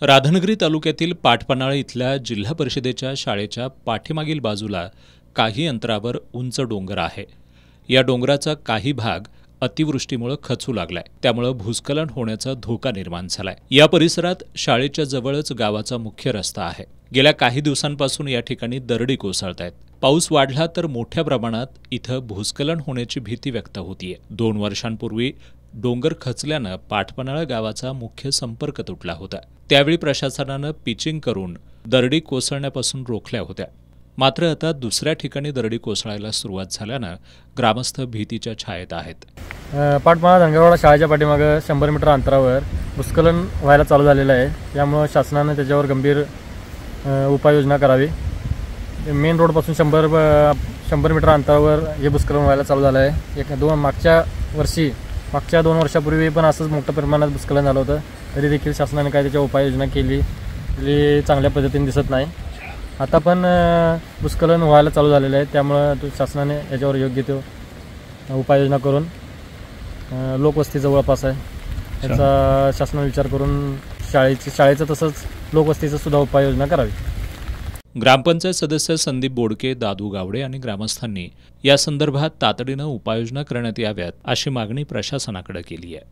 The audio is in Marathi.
राधानगरी तालुक्यातील पाटपन्हाळ इथल्या जिल्हा परिषदेच्या शाळेच्या पाठीमागील बाजूला काही अंतरावर उंच डोंगर आहे। या डोंगराचा काही भाग अतिवृष्टीमुळे खचू लागलाय, त्यामुळे भूस्खलन होण्याचा धोका निर्माण झालाय। या परिसरात शाळेच्या जवळच गावाचा मुख्य रस्ता आहे। गेल्या काही दिवसांपासून या ठिकाणी दरडी कोसळतायत। पाऊस वाढला तर मोठ्या प्रमाणात इथं भूस्खलन होण्याची भीती व्यक्त होतीये। 2 वर्षांपूर्वी डोंगर खचल्यानं पाटपन्हाळ गावाचा मुख्य संपर्क तुटला होता। त्यावेळी प्रशासनानं पिचिंग करून दरडी कोसळण्यापासून रोखल्या होत्या। मात्र आता दुसऱ्या ठिकाणी दरडी कोसळायला सुरुवात झाल्यानं ग्रामस्थ भीतीच्या छायेत आहेत। पाटपन्हाळ धनगरवाडा शाळेच्या पाठीमागे 100 मीटर अंतरावर भूस्खलन व्हायला चालू झालेलं आहे। त्यामुळे शासनाने त्याच्यावर गंभीर उपाययोजना करावी। मेन रोडपासून 100 मीटर अंतरावर हे भूस्खलन व्हायला चालू झालं आहे। मागच्या 2 वर्षापूर्वी पण असंच मोठ्या प्रमाणात भूस्खलन झालं होतं, तरी देखील शासनाने काय त्याच्या उपाययोजना केली चांगल्या पद्धतीने दिसत नाही। आता पण भूस्खलन व्हायला चालू झालेलं आहे, त्यामुळे शासनाने याच्यावर योग्य तो उपाययोजना करून लोकवस्ती जवळपास आहे याचा शासनाने विचार करून शाळेचं तसंच लोकवस्तीचं सुद्धा उपाययोजना करावी। ग्रामपंचायत सदस्य संदीप बोडके, दादू गावडे आणि ग्रामस्थांनी या संदर्भात तातडीनं उपाययोजना करण्यात याव्यात अशी मागणी प्रशासनाकडे केली आहे।